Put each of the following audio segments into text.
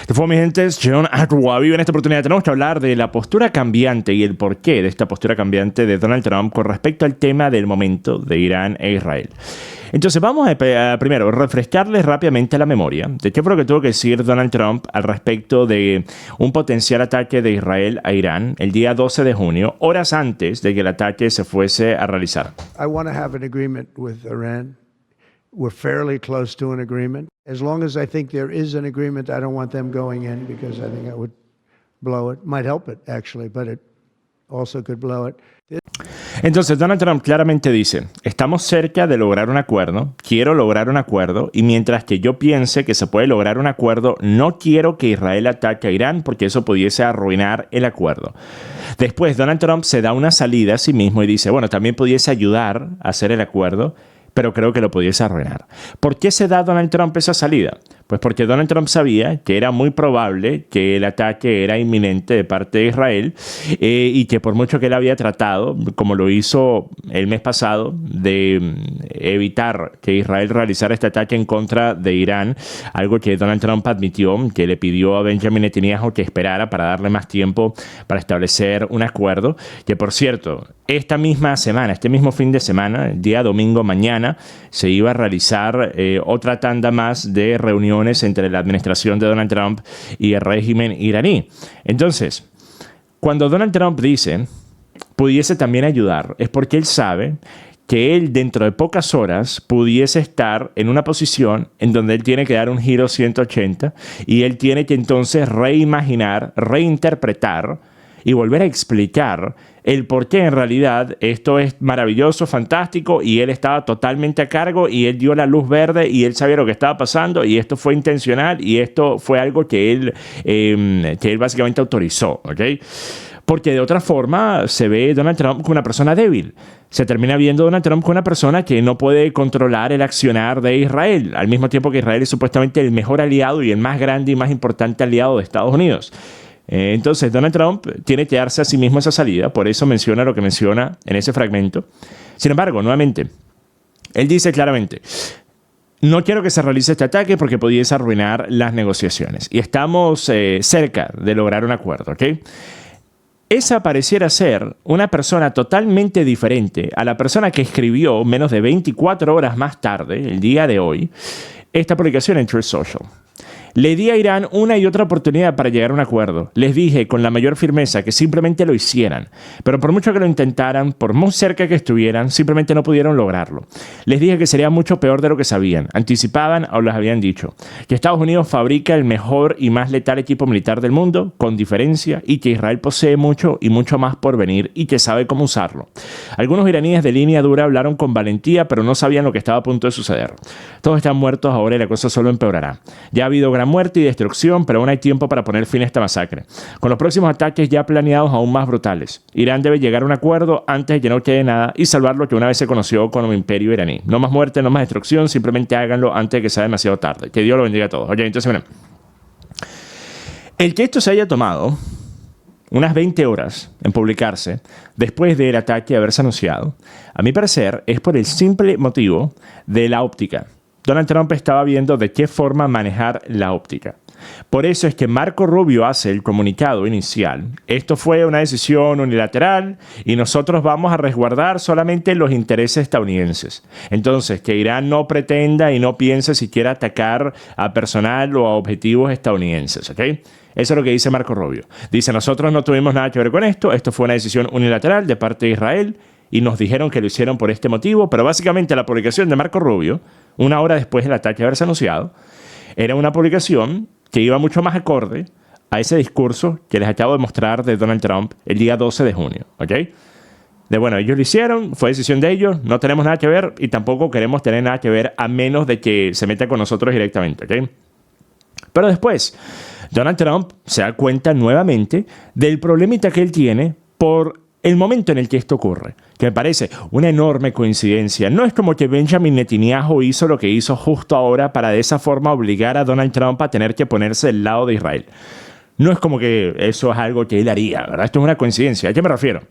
Este fue, mi gente, es John Arwavi. En esta oportunidad tenemos que hablar de la postura cambiante y el porqué de esta postura cambiante de Donald Trump con respecto al tema del momento de Irán e Israel. Entonces vamos a primero refrescarles rápidamente la memoria de qué fue lo que tuvo que decir Donald Trump al respecto de un potencial ataque de Israel a Irán el día 12 de junio, horas antes de que el ataque se fuese a realizar. I want to have an agreement with Iran. We're fairly close to an agreement. As long as I think there is an agreement, I don't want them going in because I think that would blow it. Might help it, actually, but it also could blow it. Entonces Donald Trump claramente dice, estamos cerca de lograr un acuerdo, quiero lograr un acuerdo, y mientras que yo piense que se puede lograr un acuerdo, no quiero que Israel ataque a Irán porque eso pudiese arruinar el acuerdo. Después Donald Trump se da una salida a sí mismo y dice, bueno, también pudiese ayudar a hacer el acuerdo, pero creo que lo pudiese arruinar. ¿Por qué se da Donald Trump esa salida? Pues porque Donald Trump sabía que era muy probable que el ataque era inminente de parte de Israel y que por mucho que él había tratado, como lo hizo el mes pasado, de evitar que Israel realizara este ataque en contra de Irán, algo que Donald Trump admitió, que le pidió a Benjamin Netanyahu que esperara para darle más tiempo para establecer un acuerdo, que por cierto, esta misma semana, este mismo fin de semana, el día domingo mañana, se iba a realizar otra tanda más de reuniones entre la administración de Donald Trump y el régimen iraní. Entonces, cuando Donald Trump dice pudiese también ayudar, es porque él sabe que él dentro de pocas horas pudiese estar en una posición en donde él tiene que dar un giro 180 y él tiene que entonces reimaginar, reinterpretar y volver a explicar el por qué en realidad esto es maravilloso, fantástico, y él estaba totalmente a cargo y él dio la luz verde y él sabía lo que estaba pasando y esto fue intencional y esto fue algo que él básicamente autorizó, ¿ok? Porque de otra forma se ve Donald Trump como una persona débil. Se termina viendo Donald Trump como una persona que no puede controlar el accionar de Israel, al mismo tiempo que Israel es supuestamente el mejor aliado y el más grande y más importante aliado de Estados Unidos. Entonces Donald Trump tiene que darse a sí mismo esa salida, por eso menciona lo que menciona en ese fragmento. Sin embargo, nuevamente, él dice claramente, no quiero que se realice este ataque porque pudiese arruinar las negociaciones y estamos cerca de lograr un acuerdo, ¿ok? Esa pareciera ser una persona totalmente diferente a la persona que escribió menos de 24 horas más tarde, el día de hoy, esta publicación en Truth Social. Le di a Irán una y otra oportunidad para llegar a un acuerdo. Les dije con la mayor firmeza que simplemente lo hicieran. Pero por mucho que lo intentaran, por muy cerca que estuvieran, simplemente no pudieron lograrlo. Les dije que sería mucho peor de lo que sabían. Anticipaban o les habían dicho que Estados Unidos fabrica el mejor y más letal equipo militar del mundo, con diferencia, y que Israel posee mucho y mucho más por venir y que sabe cómo usarlo. Algunos iraníes de línea dura hablaron con valentía, pero no sabían lo que estaba a punto de suceder. Todos están muertos ahora y la cosa solo empeorará. Ya ha habido gran muerte y destrucción, pero aún hay tiempo para poner fin a esta masacre. Con los próximos ataques ya planeados aún más brutales. Irán debe llegar a un acuerdo antes de que no quede nada y salvar lo que una vez se conoció como imperio iraní. No más muerte, no más destrucción, simplemente háganlo antes de que sea demasiado tarde. Que Dios lo bendiga a todos. Oye, entonces, miren, el que esto se haya tomado unas 20 horas en publicarse después del ataque haberse anunciado, a mi parecer, es por el simple motivo de la óptica. Donald Trump estaba viendo de qué forma manejar la óptica. Por eso es que Marco Rubio hace el comunicado inicial. Esto fue una decisión unilateral y nosotros vamos a resguardar solamente los intereses estadounidenses. Entonces, que Irán no pretenda y no piense siquiera atacar a personal o a objetivos estadounidenses, ¿ok? Eso es lo que dice Marco Rubio. Dice, nosotros no tuvimos nada que ver con esto. Esto fue una decisión unilateral de parte de Israel y nos dijeron que lo hicieron por este motivo. Pero básicamente la publicación de Marco Rubio, una hora después del ataque haberse anunciado, era una publicación que iba mucho más acorde a ese discurso que les acabo de mostrar de Donald Trump el día 12 de junio, ¿ok? De bueno, ellos lo hicieron, fue decisión de ellos, no tenemos nada que ver y tampoco queremos tener nada que ver a menos de que se meta con nosotros directamente, ¿ok? Pero después, Donald Trump se da cuenta nuevamente del problemita que él tiene por el momento en el que esto ocurre, que me parece una enorme coincidencia. No es como que Benjamin Netanyahu hizo lo que hizo justo ahora para de esa forma obligar a Donald Trump a tener que ponerse del lado de Israel. No es como que eso es algo que él haría, ¿verdad? Esto es una coincidencia. ¿A qué me refiero?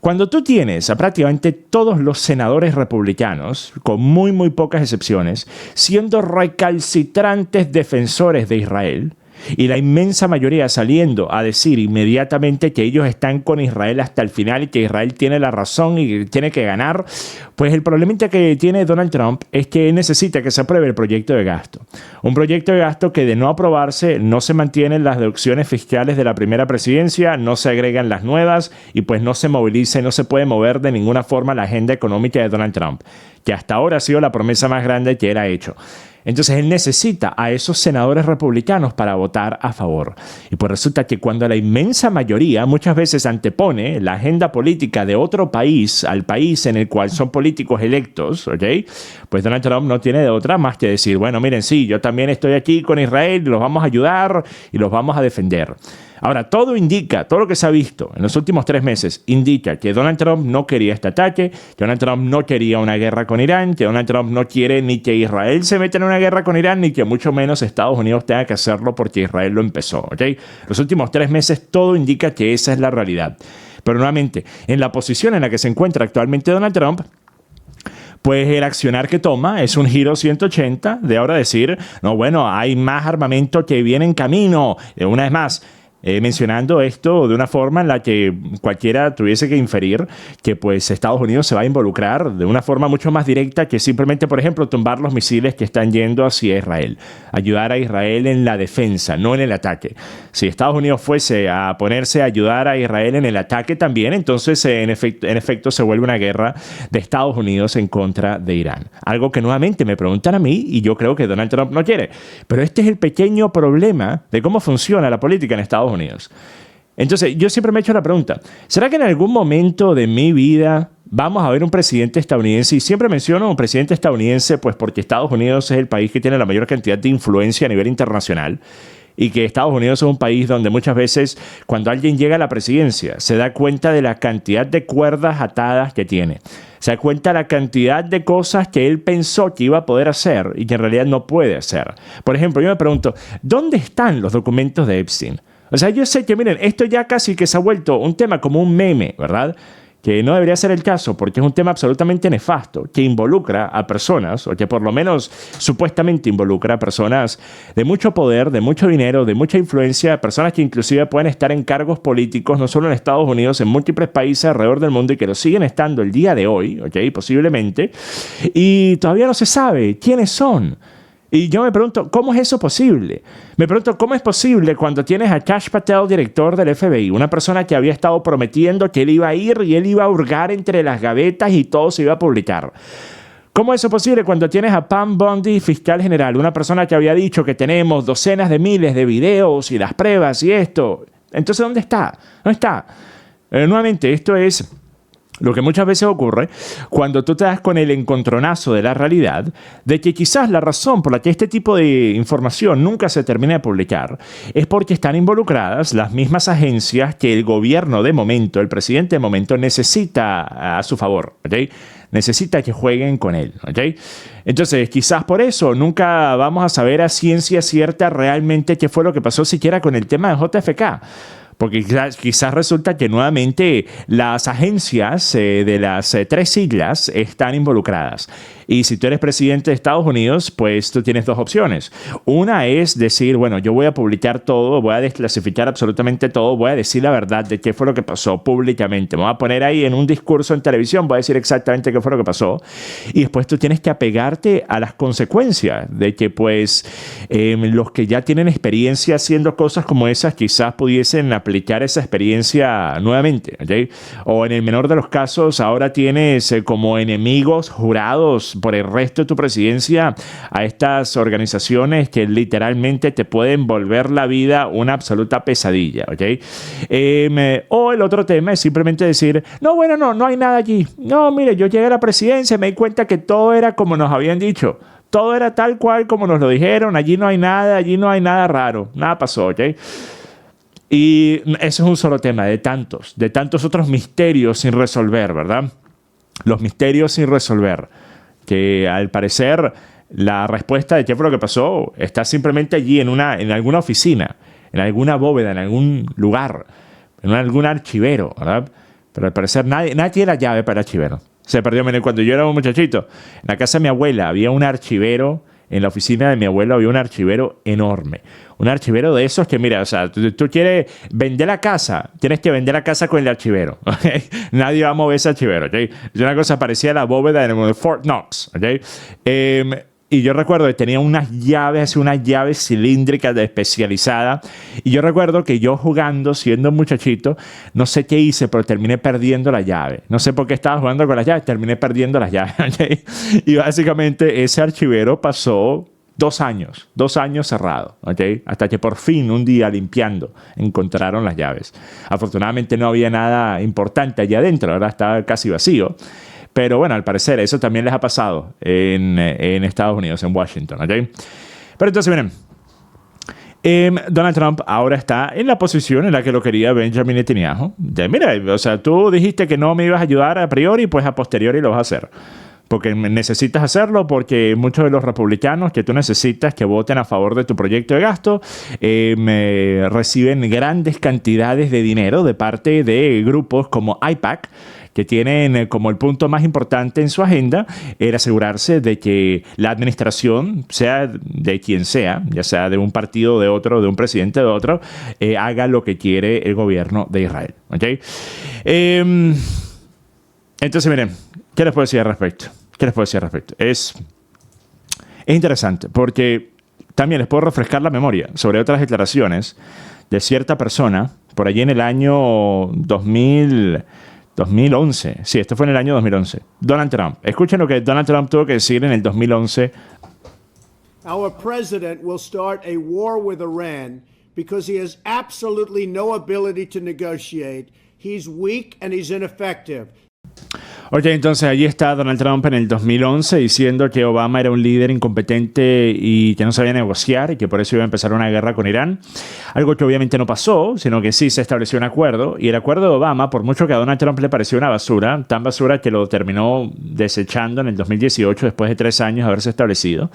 Cuando tú tienes a prácticamente todos los senadores republicanos, con muy pocas excepciones, siendo recalcitrantes defensores de Israel, y la inmensa mayoría saliendo a decir inmediatamente que ellos están con Israel hasta el final y que Israel tiene la razón y que tiene que ganar, pues el problemita que tiene Donald Trump es que necesita que se apruebe el proyecto de gasto. Un proyecto de gasto que de no aprobarse no se mantienen las deducciones fiscales de la primera presidencia, no se agregan las nuevas y pues no se moviliza y no se puede mover de ninguna forma la agenda económica de Donald Trump, que hasta ahora ha sido la promesa más grande que él ha hecho. Entonces él necesita a esos senadores republicanos para votar a favor. Y pues resulta que cuando la inmensa mayoría muchas veces antepone la agenda política de otro país al país en el cual son políticos electos, ¿ok? Pues Donald Trump no tiene de otra más que decir, bueno, miren, sí, yo también estoy aquí con Israel, los vamos a ayudar y los vamos a defender. Ahora, todo indica, todo lo que se ha visto en los últimos 3 meses, indica que Donald Trump no quería este ataque, que Donald Trump no quería una guerra con Irán, que Donald Trump no quiere ni que Israel se meta en una guerra con Irán, ni que mucho menos Estados Unidos tenga que hacerlo porque Israel lo empezó, ¿ok? Los últimos 3 meses todo indica que esa es la realidad. Pero nuevamente, en la posición en la que se encuentra actualmente Donald Trump, pues el accionar que toma es un giro 180 de ahora decir, no, bueno, hay más armamento que viene en camino. Una vez más, mencionando esto de una forma en la que cualquiera tuviese que inferir que pues Estados Unidos se va a involucrar de una forma mucho más directa que simplemente, por ejemplo, tumbar los misiles que están yendo hacia Israel. Ayudar a Israel en la defensa, no en el ataque. Si Estados Unidos fuese a ponerse a ayudar a Israel en el ataque también, entonces en efecto se vuelve una guerra de Estados Unidos en contra de Irán. Algo que nuevamente me preguntan a mí y yo creo que Donald Trump no quiere. Pero este es el pequeño problema de cómo funciona la política en Estados Unidos. Entonces, yo siempre me he hecho la pregunta, ¿será que en algún momento de mi vida vamos a ver un presidente estadounidense? Y siempre menciono un presidente estadounidense pues porque Estados Unidos es el país que tiene la mayor cantidad de influencia a nivel internacional y que Estados Unidos es un país donde muchas veces cuando alguien llega a la presidencia se da cuenta de la cantidad de cuerdas atadas que tiene. Se da cuenta de la cantidad de cosas que él pensó que iba a poder hacer y que en realidad no puede hacer. Por ejemplo, yo me pregunto, ¿dónde están los documentos de Epstein? O sea, yo sé que, miren, esto ya casi que se ha vuelto un tema como un meme, ¿verdad? Que no debería ser el caso porque es un tema absolutamente nefasto que involucra a personas, o que por lo menos supuestamente involucra a personas de mucho poder, de mucho dinero, de mucha influencia, personas que inclusive pueden estar en cargos políticos, no solo en Estados Unidos, en múltiples países alrededor del mundo y que lo siguen estando el día de hoy, ¿ok? Posiblemente, y todavía no se sabe quiénes son. Y yo me pregunto, ¿cómo es eso posible? Me pregunto, ¿cómo es posible cuando tienes a Kash Patel, director del FBI, una persona que había estado prometiendo que él iba a ir y él iba a hurgar entre las gavetas y todo se iba a publicar? ¿Cómo es eso posible cuando tienes a Pam Bondi, fiscal general, una persona que había dicho que tenemos docenas de miles de videos y las pruebas y esto? Entonces, ¿dónde está? ¿Dónde está? Nuevamente, esto es lo que muchas veces ocurre cuando tú te das con el encontronazo de la realidad de que quizás la razón por la que este tipo de información nunca se termina de publicar es porque están involucradas las mismas agencias que el gobierno de momento, el presidente de momento necesita a su favor, ¿ok? Necesita que jueguen con él, ¿ok? Entonces, quizás por eso nunca vamos a saber a ciencia cierta realmente qué fue lo que pasó siquiera con el tema de JFK. Porque quizás resulta que nuevamente las agencias de las 3 siglas están involucradas. Y si tú eres presidente de Estados Unidos, pues tú tienes 2 opciones. Una es decir, bueno, yo voy a publicar todo, voy a desclasificar absolutamente todo, voy a decir la verdad de qué fue lo que pasó públicamente. Me voy a poner ahí en un discurso en televisión, voy a decir exactamente qué fue lo que pasó. Y después tú tienes que apegarte a las consecuencias de que pues los que ya tienen experiencia haciendo cosas como esas quizás pudiesen aplicar esa experiencia nuevamente, ¿okay? O en el menor de los casos, ahora tienes como enemigos jurados por el resto de tu presidencia a estas organizaciones que literalmente te pueden volver la vida una absoluta pesadilla, ¿ok? O el otro tema es simplemente decir, no, bueno, no hay nada allí. No, mire, yo llegué a la presidencia y me di cuenta que todo era como nos habían dicho. Todo era tal cual como nos lo dijeron. Allí no hay nada raro. Nada pasó, ¿ok? Y eso es un solo tema de tantos otros misterios sin resolver, ¿verdad? Los misterios sin resolver. Que al parecer la respuesta de qué fue lo que pasó está simplemente allí en alguna oficina, en alguna bóveda, en algún lugar, en algún archivero, ¿verdad? Pero al parecer nadie tiene la llave para el archivero. Se perdió. Cuando yo era un muchachito, en la casa de mi abuela había un archivero en la oficina de mi abuelo había un archivero enorme. Un archivero de esos que, mira, o sea, tú quieres vender la casa, tienes que vender la casa con el archivero, ¿ok? Nadie va a mover ese archivero, ¿ok? Es una cosa parecida a la bóveda de Fort Knox, ¿ok? Y yo recuerdo que tenía unas llaves cilíndricas especializadas. Y yo recuerdo que yo jugando, siendo un muchachito, no sé qué hice, pero terminé perdiendo la llave. No sé por qué estaba jugando con las llaves, terminé perdiendo las llaves, ¿ok? Y básicamente ese archivero pasó 2 años cerrado, ¿ok? Hasta que por fin, un día limpiando, encontraron las llaves. Afortunadamente no había nada importante allá adentro, ahora estaba casi vacío. Pero bueno, al parecer eso también les ha pasado en Estados Unidos, en Washington, ¿ok? Pero entonces, miren, Donald Trump ahora está en la posición en la que lo quería Benjamin Netanyahu. Mira, o sea, tú dijiste que no me ibas a ayudar a priori, pues a posteriori lo vas a hacer. Porque necesitas hacerlo, porque muchos de los republicanos que tú necesitas que voten a favor de tu proyecto de gasto reciben grandes cantidades de dinero de parte de grupos como AIPAC, que tienen como el punto más importante en su agenda el asegurarse de que la administración, sea de quien sea, ya sea de un partido de otro, de un presidente de otro, haga lo que quiere el gobierno de Israel. ¿Okay? Entonces, miren, ¿qué les puedo decir al respecto? Es interesante porque también les puedo refrescar la memoria sobre otras declaraciones de cierta persona por allí en el año 2011. Sí, esto fue en el año 2011. Donald Trump. Escuchen lo que Donald Trump tuvo que decir en el 2011. Our president will start a war with Iran because he has absolutely no ability to negotiate. He's weak and he's ineffective. Ok, entonces allí está Donald Trump en el 2011 diciendo que Obama era un líder incompetente y que no sabía negociar y que por eso iba a empezar una guerra con Irán. Algo que obviamente no pasó, sino que sí se estableció un acuerdo. Y el acuerdo de Obama, por mucho que a Donald Trump le pareció una basura, tan basura que lo terminó desechando en el 2018 después de 3 años de haberse establecido,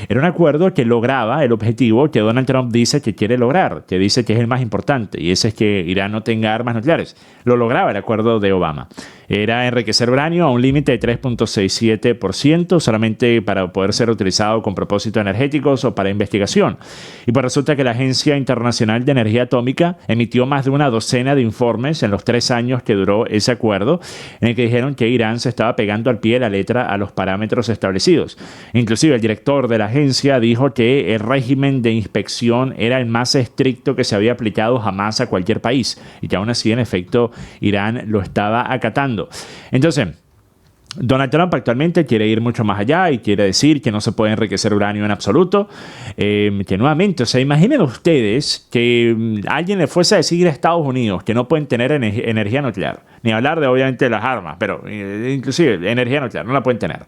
era un acuerdo que lograba el objetivo que Donald Trump dice que quiere lograr, que dice que es el más importante, y ese es que Irán no tenga armas nucleares. Lo lograba el acuerdo de Obama. Era enriquecer uranio a un límite de 3.67%, solamente para poder ser utilizado con propósitos energéticos o para investigación. Y pues resulta que la Agencia Internacional de Energía Atómica emitió más de una docena de informes en los 3 años que duró ese acuerdo, en el que dijeron que Irán se estaba pegando al pie de la letra a los parámetros establecidos. Inclusive el director de la agencia dijo que el régimen de inspección era el más estricto que se había aplicado jamás a cualquier país y que aún así, en efecto, Irán lo estaba acatando. Entonces, Donald Trump actualmente quiere ir mucho más allá y quiere decir que no se puede enriquecer uranio en absoluto. Que nuevamente, o sea, imaginen ustedes que alguien le fuese a decir a Estados Unidos que no pueden tener energía nuclear. Ni hablar de, obviamente, las armas, pero inclusive energía nuclear, no la pueden tener.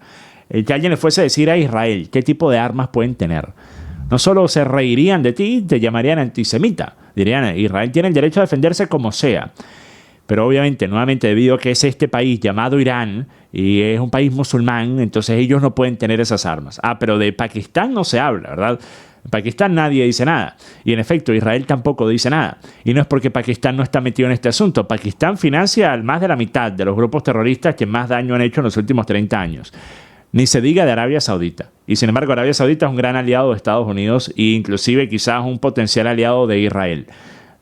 Que alguien le fuese a decir a Israel qué tipo de armas pueden tener. No solo se reirían de ti, te llamarían antisemita. Dirían, Israel tiene el derecho a defenderse como sea. Pero obviamente, nuevamente, debido a que es este país llamado Irán y es un país musulmán, entonces ellos no pueden tener esas armas. Pero de Pakistán no se habla, ¿verdad? En Pakistán nadie dice nada. Y en efecto, Israel tampoco dice nada. Y no es porque Pakistán no está metido en este asunto. Pakistán financia a más de la mitad de los grupos terroristas que más daño han hecho en los últimos 30 años. Ni se diga de Arabia Saudita. Y sin embargo, Arabia Saudita es un gran aliado de Estados Unidos e inclusive quizás un potencial aliado de Israel.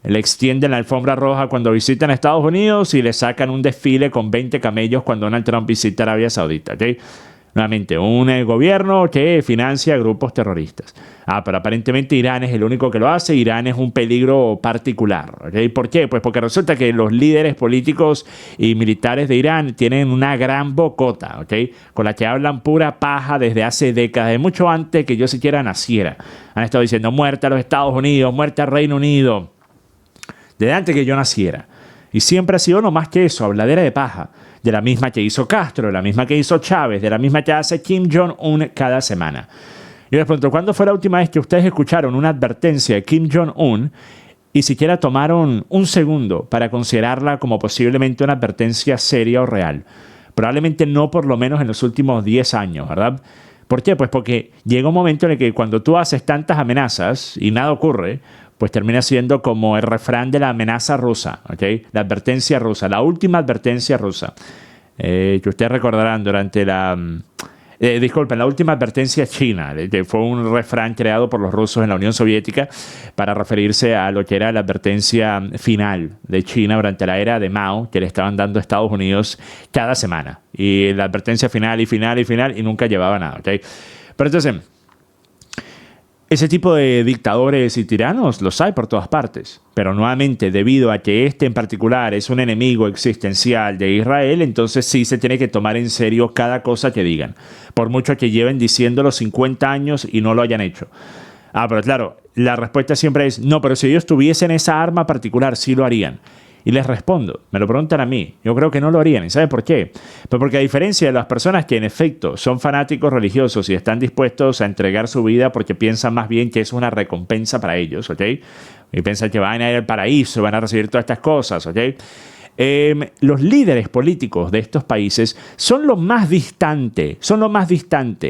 Le extienden la alfombra roja cuando visitan Estados Unidos y le sacan un desfile con 20 camellos cuando Donald Trump visita Arabia Saudita. ¿Okay? Nuevamente, un gobierno que financia grupos terroristas. Pero aparentemente Irán es el único que lo hace. Irán es un peligro particular. ¿Okay? ¿Por qué? Pues porque resulta que los líderes políticos y militares de Irán tienen una gran bocota, ¿okay? Con la que hablan pura paja desde hace décadas, de mucho antes que yo siquiera naciera. Han estado diciendo muerte a los Estados Unidos, muerte al Reino Unido, desde antes que yo naciera. Y siempre ha sido no más que eso, habladera de paja. De la misma que hizo Castro, de la misma que hizo Chávez, de la misma que hace Kim Jong-un cada semana. Y les pregunto, ¿cuándo fue la última vez que ustedes escucharon una advertencia de Kim Jong-un y siquiera tomaron un segundo para considerarla como posiblemente una advertencia seria o real? Probablemente no, por lo menos en los últimos 10 años, ¿verdad? ¿Por qué? Pues porque llega un momento en el que cuando tú haces tantas amenazas y nada ocurre, pues termina siendo como el refrán de la amenaza rusa, ¿okay? La advertencia rusa, la última advertencia rusa, que ustedes recordarán durante Disculpen, la última advertencia china, que fue un refrán creado por los rusos en la Unión Soviética para referirse a lo que era la advertencia final de China durante la era de Mao, que le estaban dando a Estados Unidos cada semana. Y la advertencia final y final y final y nunca llevaba nada, ¿ok? Pero entonces, ese tipo de dictadores y tiranos los hay por todas partes. Pero nuevamente, debido a que este en particular es un enemigo existencial de Israel, entonces sí se tiene que tomar en serio cada cosa que digan. Por mucho que lleven diciéndolo 50 años y no lo hayan hecho. Pero claro, la respuesta siempre es, no, pero si ellos tuviesen esa arma particular, sí lo harían. Y les respondo, me lo preguntan a mí, yo creo que no lo harían. ¿Y saben por qué? Pues porque a diferencia de las personas que en efecto son fanáticos religiosos y están dispuestos a entregar su vida porque piensan más bien que es una recompensa para ellos, ¿ok? Y piensan que van a ir al paraíso, van a recibir todas estas cosas, ¿ok? Los líderes políticos de estos países son lo más distante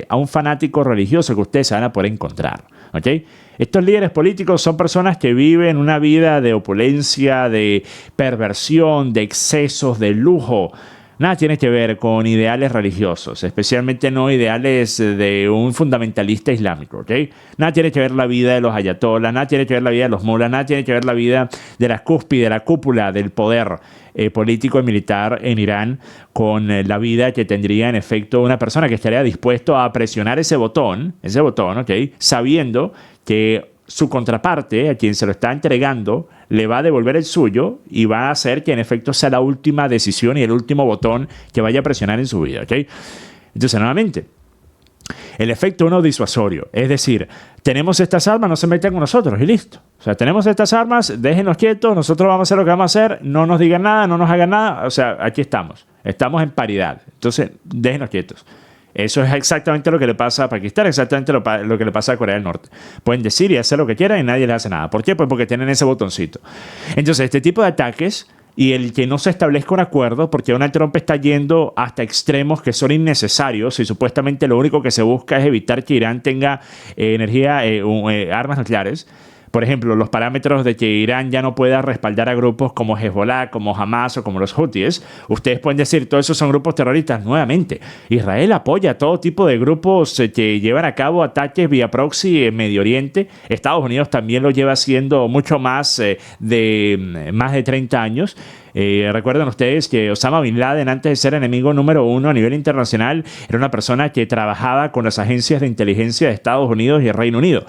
a un fanático religioso que ustedes se van a poder encontrar, ¿ok? Estos líderes políticos son personas que viven una vida de opulencia, de perversión, de excesos, de lujo. Nada tiene que ver con ideales religiosos, especialmente no ideales de un fundamentalista islámico, ¿ok? Nada tiene que ver la vida de los ayatolás, nada tiene que ver la vida de los mulas, nada tiene que ver la vida de la cúspide, de la cúpula del poder político y militar en Irán con la vida que tendría en efecto una persona que estaría dispuesto a presionar ese botón, ¿ok? Sabiendo que su contraparte, a quien se lo está entregando, le va a devolver el suyo y va a hacer que en efecto sea la última decisión y el último botón que vaya a presionar en su vida, ¿ok? Entonces, nuevamente, el efecto uno disuasorio, es decir, tenemos estas armas, no se metan con nosotros y listo. O sea, tenemos estas armas, déjenos quietos, nosotros vamos a hacer lo que vamos a hacer, no nos digan nada, no nos hagan nada, o sea, aquí estamos en paridad, entonces déjenos quietos. Eso es exactamente lo que le pasa a Pakistán, exactamente lo que le pasa a Corea del Norte. Pueden decir y hacer lo que quieran y nadie les hace nada. ¿Por qué? Pues porque tienen ese botoncito. Entonces, este tipo de ataques y el que no se establezca un acuerdo, porque Donald Trump está yendo hasta extremos que son innecesarios y supuestamente lo único que se busca es evitar que Irán tenga armas nucleares. Por ejemplo, los parámetros de que Irán ya no pueda respaldar a grupos como Hezbollah, como Hamas o como los Houthis. Ustedes pueden decir, todos esos son grupos terroristas. Nuevamente, Israel apoya a todo tipo de grupos que llevan a cabo ataques vía proxy en Medio Oriente. Estados Unidos también lo lleva haciendo mucho más de 30 años. Recuerden ustedes que Osama Bin Laden, antes de ser enemigo número 1 a nivel internacional, era una persona que trabajaba con las agencias de inteligencia de Estados Unidos y el Reino Unido.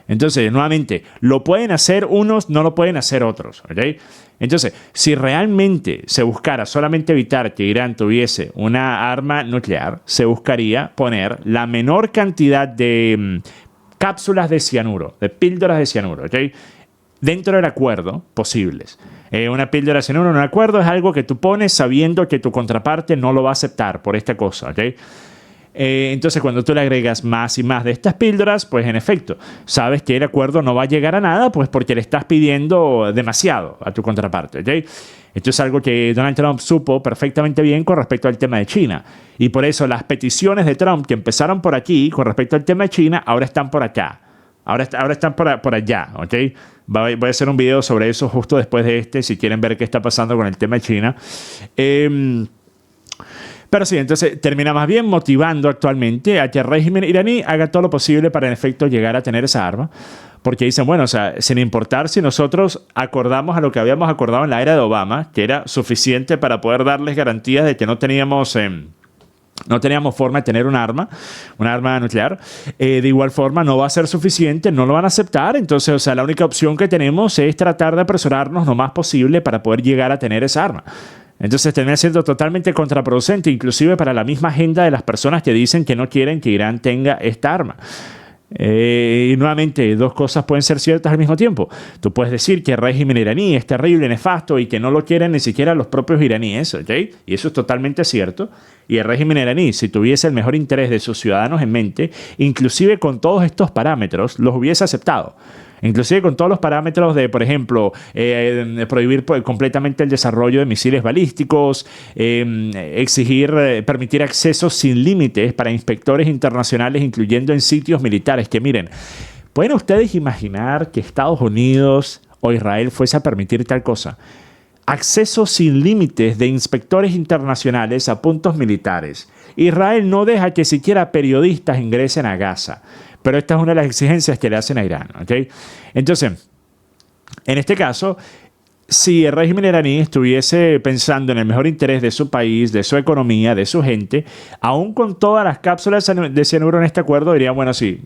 Entonces, nuevamente, lo pueden hacer unos, no lo pueden hacer otros, ¿ok? Entonces, si realmente se buscara solamente evitar que Irán tuviese una arma nuclear, se buscaría poner la menor cantidad de cápsulas de cianuro, de píldoras de cianuro, ¿ok? Dentro del acuerdo posibles. Una píldora de cianuro en un acuerdo es algo que tú pones sabiendo que tu contraparte no lo va a aceptar por esta cosa, ¿ok? Entonces, cuando tú le agregas más y más de estas píldoras, pues en efecto, sabes que el acuerdo no va a llegar a nada, pues porque le estás pidiendo demasiado a tu contraparte, ¿ok? Esto es algo que Donald Trump supo perfectamente bien con respecto al tema de China. Y por eso las peticiones de Trump que empezaron por aquí con respecto al tema de China, ahora están por acá. Ahora están por allá, ¿ok? Voy a hacer un video sobre eso justo después de este, si quieren ver qué está pasando con el tema de China. Pero sí, entonces termina más bien motivando actualmente a que el régimen iraní haga todo lo posible para en efecto llegar a tener esa arma. Porque dicen, bueno, o sea, sin importar si nosotros acordamos a lo que habíamos acordado en la era de Obama, que era suficiente para poder darles garantías de que no teníamos forma de tener un arma nuclear. De igual forma, no va a ser suficiente, no lo van a aceptar. Entonces, o sea, la única opción que tenemos es tratar de apresurarnos lo más posible para poder llegar a tener esa arma. Entonces termina siendo totalmente contraproducente, inclusive para la misma agenda de las personas que dicen que no quieren que Irán tenga esta arma. Y nuevamente, dos cosas pueden ser ciertas al mismo tiempo. Tú puedes decir que el régimen iraní es terrible, nefasto y que no lo quieren ni siquiera los propios iraníes, ¿ok? Y eso es totalmente cierto. Y el régimen iraní, si tuviese el mejor interés de sus ciudadanos en mente, inclusive con todos estos parámetros, los hubiese aceptado. Inclusive con todos los parámetros de, por ejemplo, prohibir completamente el desarrollo de misiles balísticos, permitir accesos sin límites para inspectores internacionales, incluyendo en sitios militares. Que miren, ¿pueden ustedes imaginar que Estados Unidos o Israel fuese a permitir tal cosa? acceso sin límites de inspectores internacionales a puntos militares. Israel no deja que siquiera periodistas ingresen a Gaza. Pero esta es una de las exigencias que le hacen a Irán, ¿ok? Entonces, en este caso, si el régimen iraní estuviese pensando en el mejor interés de su país, de su economía, de su gente, aún con todas las cápsulas de cianuro en este acuerdo, diría, bueno, sí,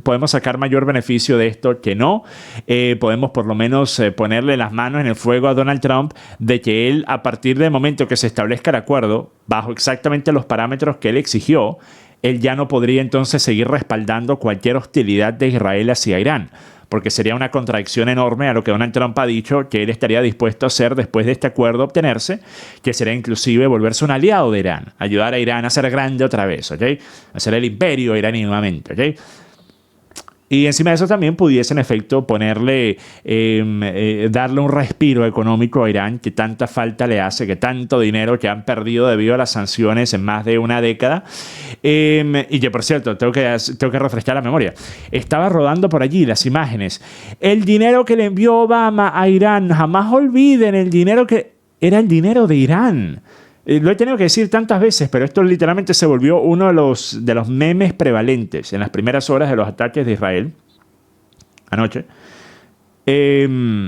podemos sacar mayor beneficio de esto que no. Podemos por lo menos ponerle las manos en el fuego a Donald Trump de que él, a partir del momento que se establezca el acuerdo, bajo exactamente los parámetros que él exigió, él ya no podría entonces seguir respaldando cualquier hostilidad de Israel hacia Irán, porque sería una contradicción enorme a lo que Donald Trump ha dicho que él estaría dispuesto a hacer después de este acuerdo obtenerse, que sería inclusive volverse un aliado de Irán, ayudar a Irán a ser grande otra vez, ¿ok? A ser el imperio iraní nuevamente, ¿ok? Y encima de eso también pudiese en efecto ponerle, darle un respiro económico a Irán que tanta falta le hace, que tanto dinero que han perdido debido a las sanciones en más de una década. Y que por cierto, tengo que refrescar la memoria. Estaba rodando por allí las imágenes. El dinero que le envió Obama a Irán, jamás olviden el dinero que era el dinero de Irán. Lo he tenido que decir tantas veces, pero esto literalmente se volvió uno de los memes prevalentes en las primeras horas de los ataques de Israel anoche. Que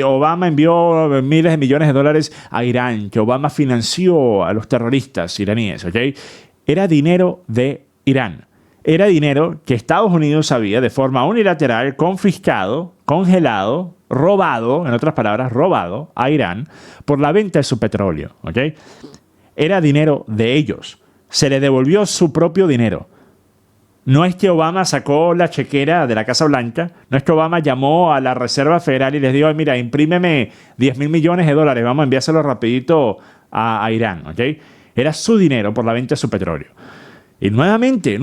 Obama envió miles de millones de dólares a Irán, que Obama financió a los terroristas iraníes, ¿ok? Era dinero de Irán. Era dinero que Estados Unidos había de forma unilateral confiscado, congelado, robado, en otras palabras, robado a Irán por la venta de su petróleo, ¿ok? Era dinero de ellos. Se le devolvió su propio dinero. No es que Obama sacó la chequera de la Casa Blanca, no es que Obama llamó a la Reserva Federal y les dijo, mira, imprímeme 10,000 millones de dólares, vamos a enviárselo rapidito a Irán, ¿ok? Era su dinero por la venta de su petróleo. Y nuevamente,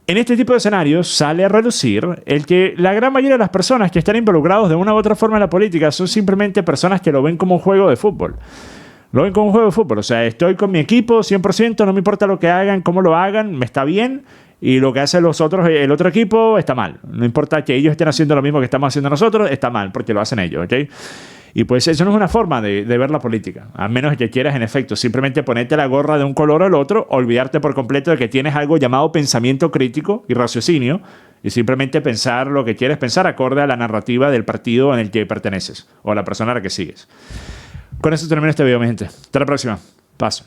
en este tipo de escenarios sale a relucir el que la gran mayoría de las personas que están involucrados de una u otra forma en la política son simplemente personas que lo ven como un juego de fútbol. Lo ven como un juego de fútbol. O sea, estoy con mi equipo 100%, no me importa lo que hagan, cómo lo hagan, me está bien. Y lo que hacen los otros, el otro equipo, está mal. No importa que ellos estén haciendo lo mismo que estamos haciendo nosotros, está mal, porque lo hacen ellos, ¿ok? Y pues eso no es una forma de ver la política. A menos que quieras, en efecto, simplemente ponerte la gorra de un color o el otro, olvidarte por completo de que tienes algo llamado pensamiento crítico y raciocinio, y simplemente pensar lo que quieres pensar acorde a la narrativa del partido en el que perteneces, o a la persona a la que sigues. Con eso termino este video, mi gente. Hasta la próxima. Paso.